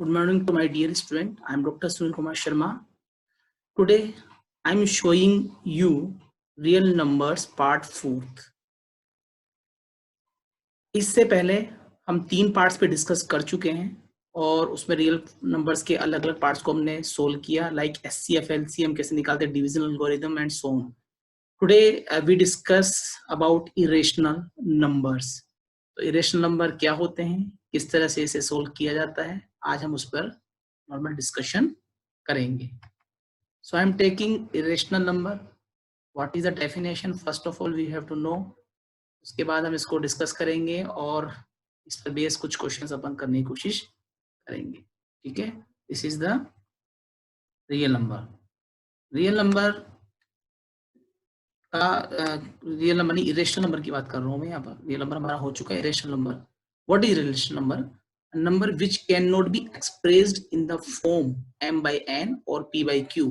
Good morning to my dear student. I am Dr. Sunil Kumar Sharma. Today I am showing you real numbers part 4th. इससे पहले हम 3 parts पे discuss कर चुके हैं और उसमें रियल नंबर्स के अलग अलग पार्ट्स को हमने सोल्व किया, लाइक एचसीएफ, एलसीएम कैसे निकालते हैं, division algorithm and so on. Today we discuss about irrational numbers. तो इरेशनल नंबर क्या होते हैं, किस तरह से इसे सोल्व किया जाता है, आज हम उस पर नॉर्मल डिस्कशन करेंगे. So I am taking irrational number. What is the definition? First of all we have to know. उसके बाद हम इसको डिस्कस करेंगे और इस पर बेस कुछ क्वेश्चंस अपन करने की कोशिश करेंगे. ठीक है, this is the real number. Real number का रियल नंबर नहीं, इरेशनल नंबर की बात कर रहा हूँ मैं यहाँ पर. रियल नंबर हमारा हो चुका है irrational number. What is relational number? Number which can not be expressed in the form m by n और p by q,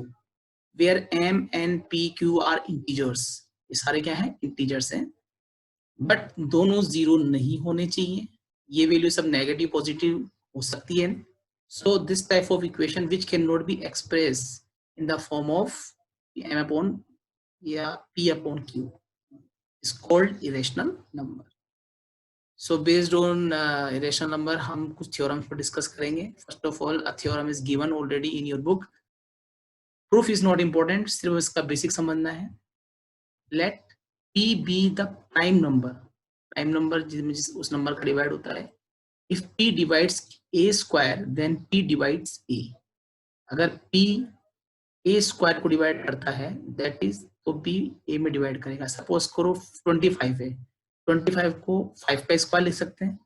where m n p q are integers. ये सारे क्या हैं? इंटीजर्स हैं. बट दोनों जीरो नहीं होने चाहिए. ये वैल्यू सब नेगेटिव पॉजिटिव हो सकती है. So this type of equation which can not be express in the form of m upon या p upon q is called irrational number. So based on irrational number हम कुछ theorems पर discuss करेंगे. First of all, a theorem is given already in your book. Proof is not important, सिर्फ इसका basic समझना है. Let p be the prime number. Prime number जिसमें उस नंबर का डिवाइड होता है. If p divides a square, then p divides a. अगर p a square को डिवाइड करता है, that is तो p a में डिवाइड करेगा. सपोज करो 25 है, 25 को 5 का स्क्वायर लिख सकते हैं.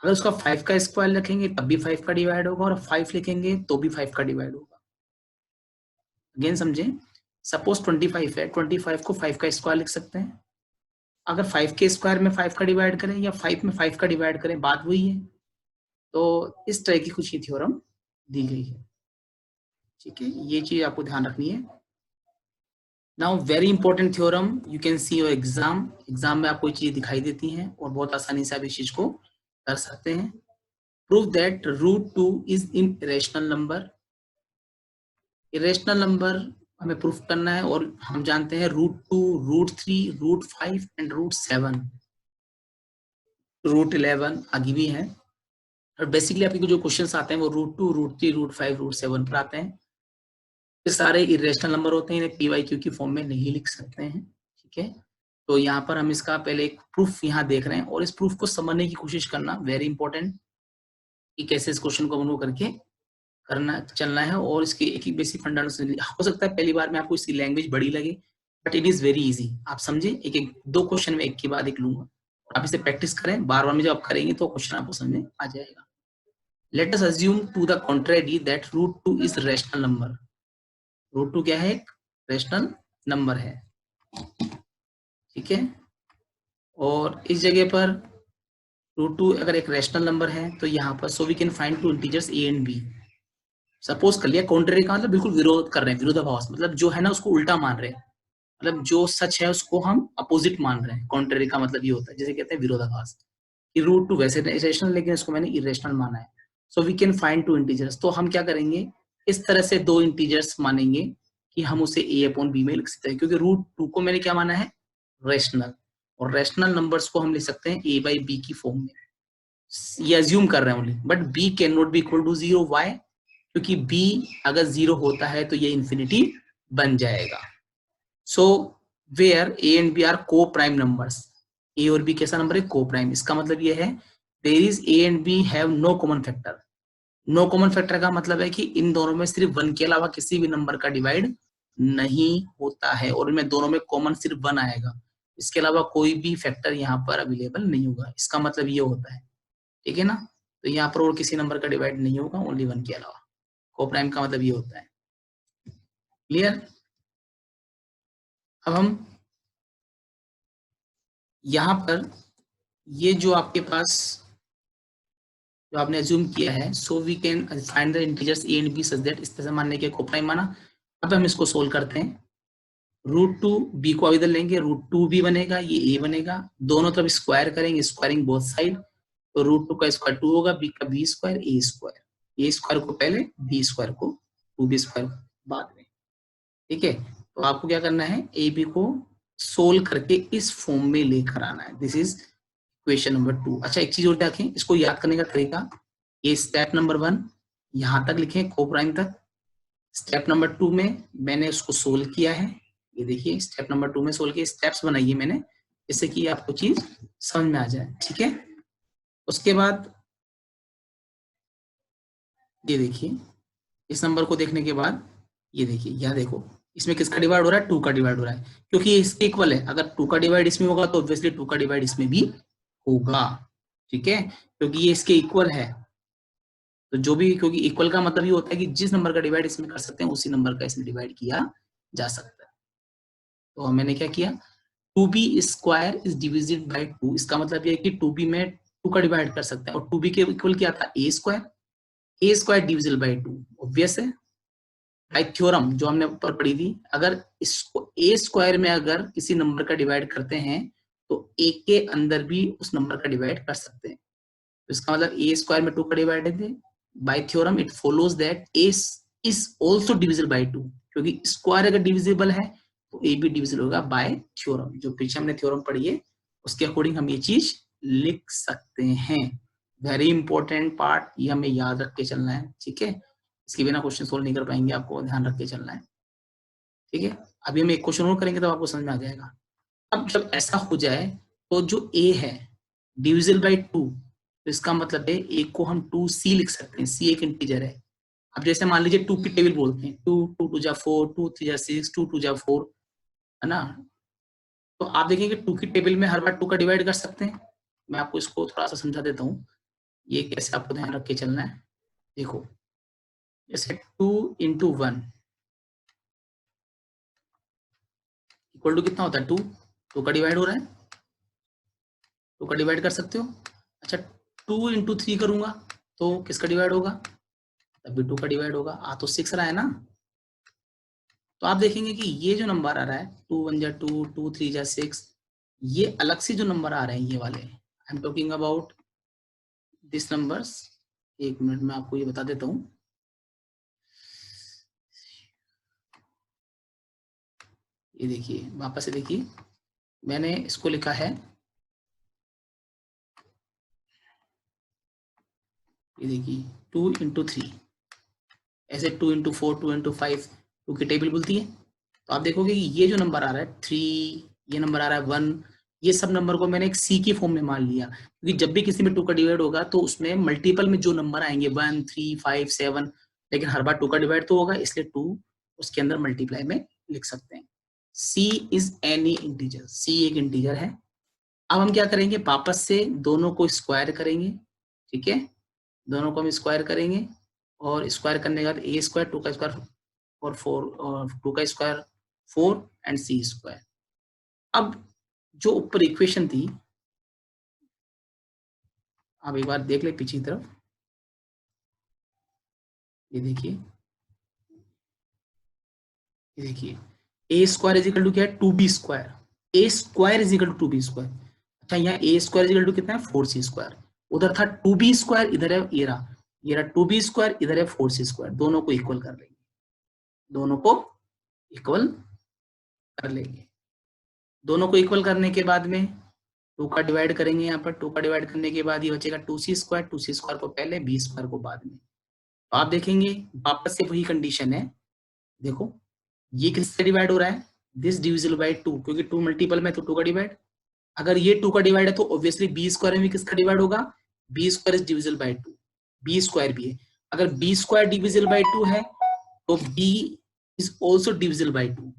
अगर उसका 5 का स्क्वायर लिखेंगे तब भी 5 का डिवाइड होगा और 5 लिखेंगे तो भी 5 का डिवाइड होगा. अगेन समझें, सपोज 25 है, 25 को 5 का स्क्वायर लिख सकते हैं. अगर 5 के स्क्वायर में 5 का डिवाइड करें या 5 में 5 का डिवाइड करें, बात वही है. तो इस तरह की कुछ ही थ्योरम दी गई है. ठीक है, ये चीज आपको ध्यान रखनी है. Now very important theorem, you can see your exam में आपको ये चीजें दिखाई देती हैं और बहुत आसानी से आप इस चीज को कर सकते हैं. Prove that √2 is in irrational number. Irrational number हमें प्रूफ करना है और हम जानते हैं √2, √3, √5 एंड √7. √11 आगे भी है. और बेसिकली आपके जो क्वेश्चंस आते हैं वो √2, √3, √5, √7 पर आते हैं. ये सारे इरेशनल नंबर होते हैं, इन्हें पी वाई क्यू की फॉर्म में नहीं लिख सकते हैं. ठीक है, तो यहाँ पर हम इसका पहले एक प्रूफ यहाँ देख रहे हैं और इस प्रूफ को समझने की कोशिश करना वेरी इंपॉर्टेंट, कि कैसे इस क्वेश्चन को अनुभव करके करना चलना है. और इसके एक ही बेसिक फंडामेंटल हो सकता है पहली बार में आपको इसकी लैंग्वेज बड़ी लगे, but it is very easy. आप समझे, एक एक 2 क्वेश्चन में एक के बाद एक लूंगा. आप इसे प्रैक्टिस करें, बार बार में जब आप करेंगे तो क्वेश्चन आपको समझ में आ जाएगा. Let us assume to the contrary that √2 is rational number. √2 क्या है? एक रेशनल नंबर है. ठीक है, और इस जगह पर √2 अगर एक रेशनल नंबर है तो यहाँ पर so we can find 2 integers a and b. Suppose कर लिया, कॉन्ट्रेरी का मतलब बिल्कुल विरोध कर रहे हैं, विरोधाभास, मतलब जो है ना उसको उल्टा मान रहे हैं, मतलब जो सच है उसको हम अपोजिट मान रहे हैं. कॉन्ट्रेरी का मतलब ये होता है, जैसे कहते हैं विरोधाभास, कि √2 वैसे रेशनल लेकिन इसको मैंने इरेशनल माना है. So we can find 2 integers. तो हम क्या करेंगे, इस तरह से 2 इंटीजर्स मानेंगे कि हम उसे a अपॉन b में लिख सकते हैं, क्योंकि √2 को मैंने क्या माना है? रेशनल. और रेशनल नंबर्स को हम लिख सकते हैं a by b की फॉर्म में. ये अज्यूम कर रहे हैं only, but b can not be equal to 0. Why? क्योंकि b अगर 0 होता है तो ये इंफिनिटी बन जाएगा. So where a and b are coprime numbers. a और b कैसा नंबर है? Coprime. इसका मतलब ये है there is a and b have no common factor. No common factor का मतलब है कि इन दोनों में सिर्फ 1 के अलावा किसी भी नंबर का डिवाइड नहीं होता है, और इनमें दोनों में कॉमन सिर्फ 1 आएगा. इसके अलावा कोई भी फैक्टर यहाँ पर अवेलेबल नहीं होगा. इसका मतलब ये होता है. ठीक है ना, तो यहाँ पर और किसी नंबर का डिवाइड नहीं होगा, ओनली 1 के अलावा. को प्राइम का मतलब ये होता है. क्लियर? अब हम यहाँ पर ये जो आपके पास जो आपने अज्यूम किया है, so we can find the integers a and b such that, इस तरह से मानने के को प्राइम माना. अब हम इसको सोल्व करते हैं. √2 b को इधर लेंगे, √2 b बनेगा, ये a बनेगा. दोनों तरफ स्क्वायर करेंगे, स्क्वायरिंग बोथ साइड. तो √2 का स्क्वायर 2 होगा, b का b square a square. A square को पहले, बी स्क्वायर को, 2b स्क्वायर बाद में। ठीक है, तो आपको क्या करना है, ए बी को सोल्व करके इस फॉर्म में लेकर आना है। This is question number 2। अच्छा, एक चीज और देखें, इसको याद करने का तरीका, ये स्टेप नंबर 1 यहां तक लिखें, कोप्राइम तक। स्टेप नंबर 2 में मैंने उसको सोल्व किया है, ये देखिए स्टेप नंबर 2 में सोल्व किए, स्टेप्स बनाइए मैंने, जिससे कि आपको चीज समझ में आ जाए। ठीक है, उसके बाद ये देखिए, इस नंबर को देखने के बाद ये देखिए, यह देखो इसमें किसका डिवाइड हो रहा है, 2 का डिवाइड हो रहा है, क्योंकि ये इसके इक्वल है। अगर 2 का डिवाइड इसमें होगा तो ऑब्वियसली 2 का डिवाइड इसमें भी होगा। ठीक है, क्योंकि ये इसके इक्वल है, तो जो भी, क्योंकि इक्वल का मतलब ये होता है कि जिस नंबर का डिवाइड इसमें कर सकते हैं उसी नंबर का इसमें डिवाइड किया जा सकता है। तो मैंने क्या किया, 2b स्क्वायर इज डिविजिड बाय 2, इसका मतलब ये है कि 2b में 2 का डिवाइड कर सकते हैं, और 2b के इक्वल क्या था, ए स्क्वायर डिविजिबल बाय 2, ऑब्वियस है। बाय थ्योरम जो हमने ऊपर पढ़ी थी, अगर इसको ए स्क्वायर में अगर किसी नंबर का डिवाइड करते हैं तो ए के अंदर भी उस नंबर का डिवाइड कर सकते हैं। तो इसका मतलब ए स्क्वायर में 2 का डिवाइड है, bye theorem it follows that A is also divisible by 2, क्योंकि स्क्वायर अगर डिविजिबल है तो ए भी डिविजिबल होगा बाय थ्योरम। जो पीछे हमने थ्योरम पढ़ी है उसके अकॉर्डिंग हम ये चीज लिख सकते हैं। वेरी इंपॉर्टेंट पार्ट, ये हमें याद रख के चलना है। ठीक है, इसके बिना क्वेश्चन सोल्व नहीं कर पाएंगे, आपको ध्यान रख के चलना है। ठीक है, अभी हम एक क्वेश्चन और करेंगे तब आपको समझ में आ जाएगा। अब जब ऐसा हो जाए तो जो ए है डिविजिबल बाय 2, तो इसका मतलब है ए को हम 2c लिख सकते हैं, सी एक इंटीजर है। अब जैसे मान लीजिए 2 की टेबल बोलते हैं, 2 2 2 जा 4, 2 3 जा 6, 2 2 जा 4, है ना। तो आप देखेंगे 2 की टेबल में हर बार 2 का डिवाइड कर सकते हैं। मैं आपको इसको थोड़ा सा समझा देता हूँ, ये कैसे आपको ध्यान रख के चलना है। देखो, जैसे 2 इंटू 1 इक्वल टू कितना होता है, 2, 2 का डिवाइड हो रहा है, 2 का डिवाइड कर सकते हो। अच्छा, 2 इंटू 3 करूंगा तो किसका डिवाइड होगा, तब भी 2 का डिवाइड होगा। आ तो 6 रहा है ना। तो आप देखेंगे कि ये जो नंबर आ रहा है 2 1 जा 2, 2 3 जा 6, ये अलग से जो नंबर आ रहे हैं ये वाले, I am talking about this numbers. एक मिनट में आपको ये बता देता हूँ। ये देखिए, वापस से देखिए, मैंने इसको लिखा है, ये देखिए 2 इंटू 3, ऐसे 2 इंटू 4, 2 इंटू 5, 2 की टेबल बोलती है। तो आप देखोगे कि ये जो नंबर आ रहा है 3, ये नंबर आ रहा है 1, ये सब नंबर को मैंने एक सी की फॉर्म में मान लिया, क्योंकि जब भी किसी में 2 का डिवाइड होगा तो उसमें मल्टीपल में जो नंबर आएंगे 1 3 5 7, लेकिन हर बार 2 का डिवाइड तो होगा, इसलिए 2 उसके अंदर मल्टीप्लाई में लिख सकते हैं। सी इज एनी इंटीजर, सी एक इंटीजर है। अब हम क्या करेंगे, वापस से दोनों को स्क्वायर करेंगे। ठीक है, दोनों को हम स्क्वायर करेंगे, और स्क्वायर करने के बाद ए स्क्वायर, 2 का स्क्वायर और 4, और 2 का स्क्वायर 4 एंड सी स्क्वायर। अब जो ऊपर इक्वेशन थी, आप एक बार देख ले पीछे की तरफ, ये देखिए, ये देखिए a square is equal to क्या है, 2b square, a square is equal to 2b square. अच्छा, यहाँ a square is equal to कितना है, 4c स्क्वायर। उधर था 2b स्क्वायर, इधर है ये रहा 2b स्क्वायर, इधर है 4c स्क्वायर। दोनों को इक्वल कर लेंगे, दोनों को इक्वल कर लेंगे। दोनों को इक्वल करने के बाद में 2 का डिवाइड करेंगे, यहाँ पर 2 का डिवाइड करने के बाद ये बचेगा 2c स्क्वायर, 2c स्क्वायर को पहले, b स्क्वायर को बाद में। तो आप देखेंगे वापस से वही कंडीशन है। देखो, ये किससे डिवाइड हो रहा है, दिस डिविजिबल बाय 2, क्योंकि 2 मल्टीपल में तो 2 का डिवाइड। अगर ये 2 का डिवाइड है तो ऑब्वियसली बी स्क्वायर में भी किसका डिवाइड होगा, b square is divisible by 2, b square भी है। अगर बी स्क्वायर डिविजिबल बाय 2 है तो b is also divisible by 2।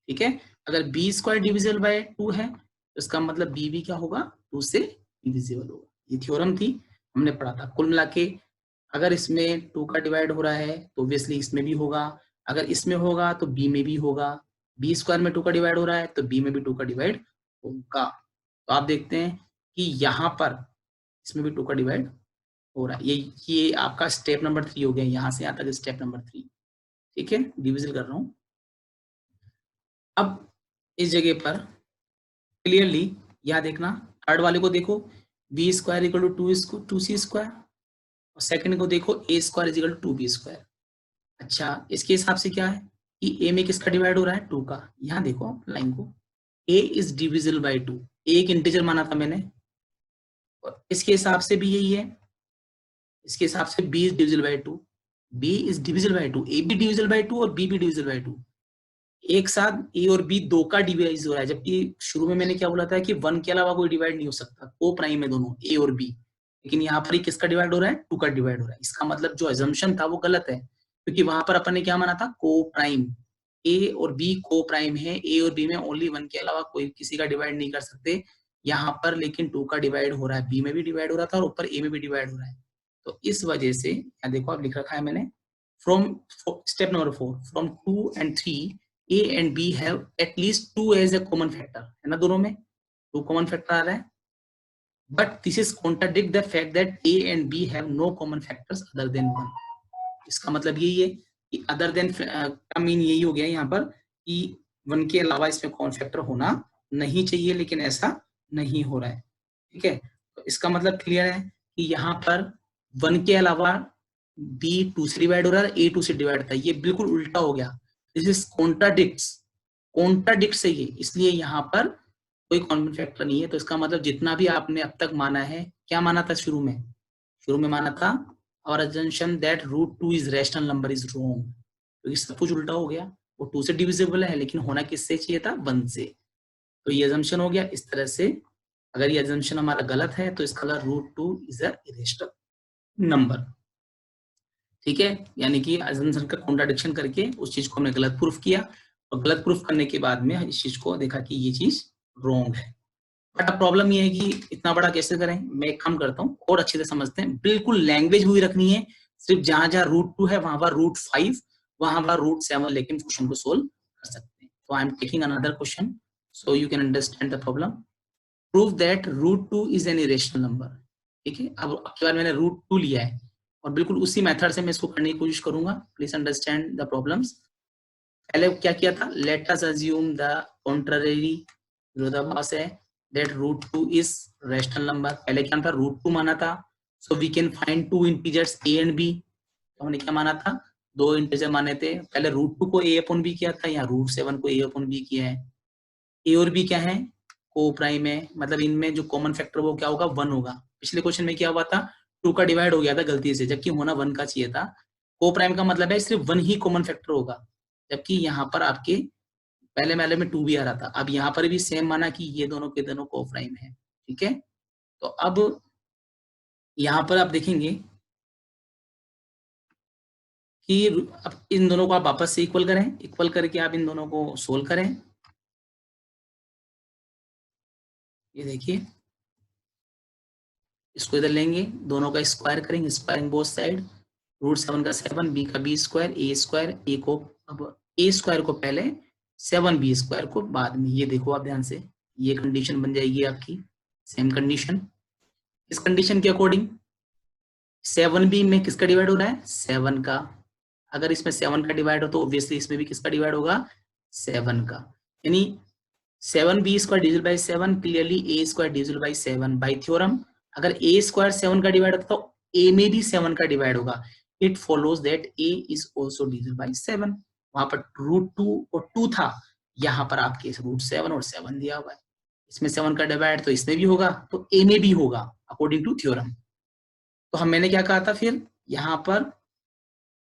ठीक है, अगर बी स्क्वायर डिविजिबल बाय 2 है तो इसका मतलब बी भी क्या होगा, 2 से डिविजिबल होगा। ये थ्योरम थी, हमने पढ़ा था। कुल मिला के अगर इसमें 2 का डिवाइड हो रहा है तो ऑब्वियसली इसमें भी होगा, अगर इसमें होगा तो बी में भी होगा, बी स्क्वायर में 2 का डिवाइड हो रहा है तो बी में भी 2 का डिवाइड होगा। तो आप देखते हैं कि यहाँ पर इसमें भी 2 का डिवाइड हो रहा है। ये आपका स्टेप नंबर 3 हो गया, यहाँ से यहाँ तक स्टेप नंबर 3। ठीक है, डिविजन कर रहा हूँ। अब इस जगह पर क्लियरली यहाँ देखना, थर्ड वाले को देखो, B square equal to 2c square, और सेकंड को देखो A square is equal to 2b²। अच्छा, इसके हिसाब से क्या है कि ए में किसका डिवाइड हो रहा है, 2 का। यहाँ देखो आप लाइन को, ए इज डिविजिबल बाई 2, एक इंटीजर माना था मैंने, और इसके हिसाब से भी यही है, इसके हिसाब से b is divisible by 2, b is divisible by 2, a भी डिविजिबल बाई 2 और b भी डिविजिबल बाई 2। एक साथ a और b दो का डिवाइड हो रहा है, जबकि शुरू में मैंने क्या बोला था कि 1 के अलावा कोई डिवाइड नहीं हो सकता, को प्राइम है दोनों a और b, लेकिन यहाँ पर किसका डिवाइड हो रहा है, 2 का डिवाइड हो रहा है। इसका मतलब जो अजम्पशन था वो गलत है, क्योंकि वहां पर अपन ने क्या माना था, को प्राइम, a और b को प्राइम है, a और b में ओनली 1 के अलावा कोई किसी का डिवाइड नहीं कर सकते। यहाँ पर लेकिन 2 का डिवाइड हो रहा है, b में भी डिवाइड हो रहा था और ऊपर a में भी डिवाइड हो रहा है। तो इस वजह से यहाँ देखो आप लिख रखा है मैंने, from step number 4, from 2 and 3 A and B have at least 2 as a common factor, है ना, दोनों में 2 कॉमन फैक्टर आ रहा है, but this is contradict the fact that A and B have no common factors other than 1। इसका मतलब यही है कि अदर देन का मीन यही हो गया यहाँ पर कि 1 के अलावा इसमें कॉमन फैक्टर होना नहीं चाहिए, लेकिन ऐसा नहीं हो रहा है। ठीक है, तो इसका मतलब क्लियर है कि यहाँ पर 1 के अलावा B 2 से डिवाइड हो रहा है, A 2 से डिवाइड था, ये बिल्कुल उल्टा हो गया। दिस इज कॉन्ट्राडिक्ट से ये, इसलिए यहाँ पर कोई कॉमन फैक्टर नहीं है। तो इसका मतलब जितना भी आपने अब तक माना है, क्या माना था शुरू में माना था और assumption that √2 is rational number is wrong, क्योंकि सब कुछ उल्टा हो गया। वो 2 से डिविजिबल है, लेकिन होना किससे चाहिए था, 1 से। तो ये अजम्पशन हो गया। इस तरह से अगर ये अजम्पशन हमारा गलत है तो इसका √2 इज अ इरेशनल नंबर। ठीक है, यानी कि अजम्पशन का कॉन्ट्राडिक्शन करके उस चीज को हमने गलत प्रूफ किया, और गलत प्रूफ करने के बाद में इस चीज को देखा कि ये चीज रॉन्ग है। बट अब प्रॉब्लम ये है कि इतना बड़ा कैसे करें। मैं एक काम करता हूँ और अच्छे से समझते हैं, बिल्कुल लैंग्वेज हुई रखनी है, सिर्फ जहां जहां √2 है वहां पर √5, वहां पर √7 लेकिन क्वेश्चन को सोल्व कर सकते हैं। तो आई am taking another question so you can understand the problem. Prove that √2 is an irrational number. ठीक है, अब की बार मैंने √2 लिया है और बिल्कुल उसी मेथड से मैं इसको करने की कोशिश करूंगा। Please understand the problems. पहले क्या किया था, late us assume the contrary, विरोधाभास है, दैट √2 इज रैशनल नंबर। पहले क्या था, √2 माना था, so we can find 2 integers a and b। तो हमने क्या माना था, 2 इंटीजर माने थे। पहले √2 को a/b किया था, यहाँ √7 को a/b किया है। a और b क्या है, को प्राइम है, मतलब इनमें जो कॉमन फैक्टर वो क्या होगा, 1 होगा। पिछले क्वेश्चन में क्या हुआ था, 2 का डिवाइड हो गया था गलती से, जबकि होना 1 का चाहिए था। को प्राइम का मतलब है सिर्फ 1 ही कॉमन फैक्टर होगा, जबकि यहाँ पर आपके पहले वाले में 2 भी आ रहा था। अब यहाँ पर भी सेम माना कि ये दोनों के दोनों को प्राइम है। ठीक है, तो अब यहाँ पर आप देखेंगे कि अब इन दोनों को आप वापस से इक्वल करें, इक्वल करके आप इन दोनों को सोल्व करें। ये देखिए, इसको इधर लेंगे, दोनों का स्क्वायर करेंगे, स्क्वायरिंग बोथ साइड, √7 का 7, b का b², a को, अब a² को पहले, 7b² को बाद में। ये देखो आप ध्यान से, ये कंडीशन बन जाएगी आपकी सेम कंडीशन। इस कंडीशन के अकॉर्डिंग 7b में किसका डिवाइड हो रहा है, 7 का। अगर इसमें 7 का डिवाइड हो तो ऑब्वियसली इसमें भी किसका डिवाइड होगा, 7 का। यानी 7b² divisible by 7, clearly a² divisible by 7 by theorem. अगर a² 7 का डिवाइड होता तो a में भी 7 का डिवाइड होगा। It follows that a is also divisible by 7। वहां पर √2 और 2 था, यहाँ पर आपके √7 और 7 दिया हुआ है। इसमें 7 का डिवाइड तो इसमें भी होगा, तो a में भी होगा अकॉर्डिंग टू थ्योरम। तो हम मैंने क्या कहा था फिर, यहाँ पर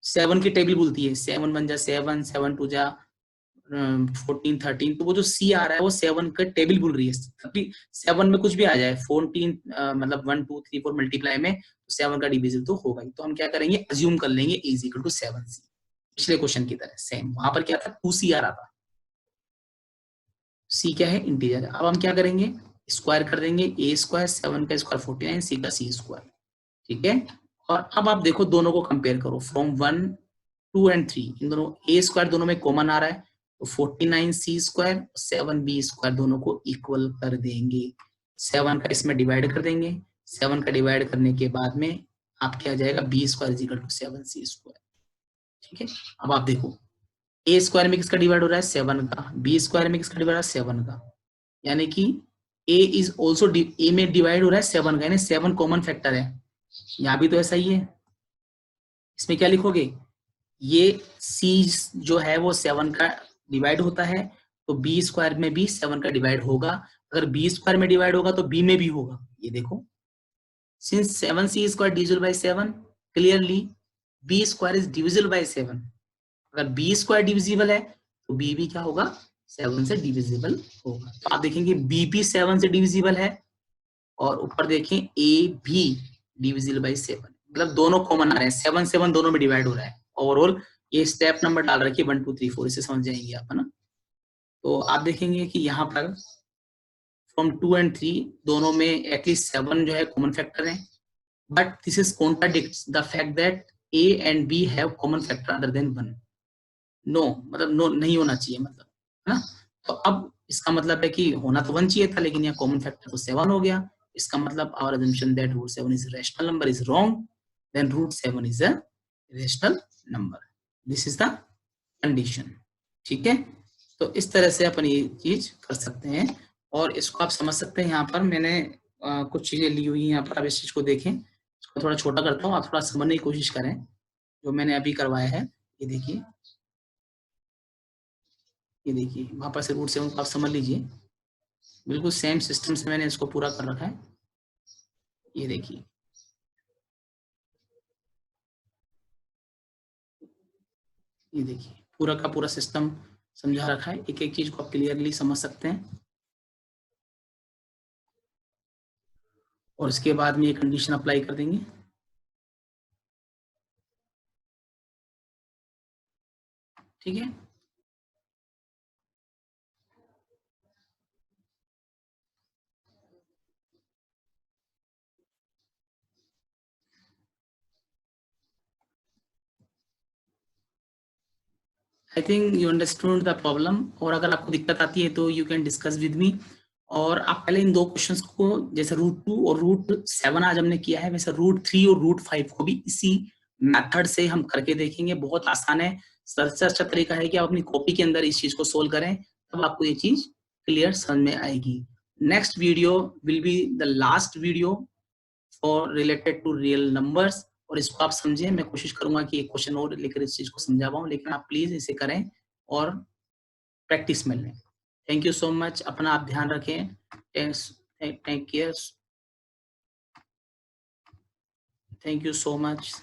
7 की टेबल बोलती है, 7 1 जा 7, 7 2 जा 14 13, तो वो जो सी आ रहा है वो 7 का टेबल बोल रही है। तभी 7 में कुछ भी आ जाए, 14 मतलब 1 2 3 4 मल्टीप्लाई में, तो 7 का डिविजन तो होगा ही। तो हम क्या करेंगे, अज्यूम कर लेंगे a is equal to 7c। पिछले क्वेश्चन की तरह सेम, वहां पर क्या था, 2c आ रहा था, c क्या है, इंटीजर। अब हम क्या करेंगे, स्क्वायर कर देंगे, a² 7 का स्क्वायर 49, c का c²। ठीक है, और अब आप देखो दोनों को कंपेयर करो, फ्रॉम 1 2 एंड 3, इन दोनों a² दोनों में कॉमन आ रहा है, तो 49c², 7b² दोनों को इक्वल कर देंगे। 7 का इसमें डिवाइड कर देंगे, 7 का डिवाइड करने के बाद में आप क्या आ जाएगा, b² is equal to 7c²। ठीक है, अब आप देखो a² में किसका डिवाइड हो रहा है, 7 का, b² में किसका डिवाइड हो रहा है, 7 का। यानी कि a इज ऑल्सो a में डिवाइड हो रहा है 7 का, यानी 7 कॉमन फैक्टर है। यहाँ भी तो ऐसा ही है, इसमें क्या लिखोगे, ये सी जो है वो 7 का डिवाइड होता है, तो बी स्क्वायर में भी 7 का डिवाइड होगा। अगर बी स्क्वायर में डिवाइड होगा तो बी में भी होगा। ये देखो, since 7c square divisible by 7, clearly b square is divisible by 7। अगर बी स्क्वायर डिविजिबल है तो बी भी क्या होगा, 7 से डिविजिबल होगा। तो आप देखेंगे बी भी 7 से डिविजिबल है, और ऊपर देखें ए भी डिविजिबल बाय 7, मतलब दोनों कॉमन आ रहे हैं, 7 7 दोनों में डिवाइड हो रहा है। ओवरऑल ये स्टेप नंबर डाल रखिए 1 2 3 4, इसे समझ जाएंगे आप, है ना। तो आप देखेंगे कि यहाँ पर फ्रॉम 2 and 3 दोनों में एटलीस्ट 7 जो है कॉमन फैक्टर है, but this is contradicts the fact that a and b have common factor other than 1। No मतलब नो नहीं होना चाहिए, मतलब, है ना। तो अब इसका मतलब है कि होना तो 1 चाहिए था, लेकिन यहाँ कॉमन फैक्टर तो 7 हो गया। इसका मतलब our assumption that root 7 is a rational number is wrong, then root 7 is a rational number. This is the condition. ठीक है, तो इस तरह से अपन ये चीज कर सकते हैं, और इसको आप समझ सकते हैं। यहाँ पर मैंने कुछ चीजें ली हुई हैं, यहाँ पर आप इस चीज को देखें। इसको थोड़ा छोटा करता हूँ, आप थोड़ा समझने की कोशिश करें जो मैंने अभी करवाया है। ये देखिए, ये देखिए वहां पर से रूट 7 को आप समझ लीजिए, बिल्कुल सेम सिस्टम से मैंने इसको पूरा कर रखा है। ये देखिए, ये देखिए पूरा का पूरा सिस्टम समझा रखा है, एक एक चीज को आप क्लियरली समझ सकते हैं। और इसके बाद में ये कंडीशन अप्लाई कर देंगे। ठीक है, I think you understood the problem. और अगर आपको दिक्कत आती है तो you can discuss with me. और आप पहले इन दो क्वेश्चंस को, जैसे रूट 2 और रूट 7 आज हमने किया है, वैसे रूट 3 और रूट 5 को भी इसी मेथड से हम करके देखेंगे। बहुत आसान है, सबसे अच्छा तरीका है कि आप अपनी कॉपी के अंदर इस चीज को सोल्व करें, तब आपको ये चीज क्लियर समझ में आएगी। Next video will be the last video for related to real numbers, और इसको आप समझें। मैं कोशिश करूंगा कि एक क्वेश्चन और लेकर इस चीज को समझा पाऊं, लेकिन आप प्लीज इसे करें और प्रैक्टिस में लें। थैंक यू सो मच, अपना आप ध्यान रखें। Take care, thank you so much.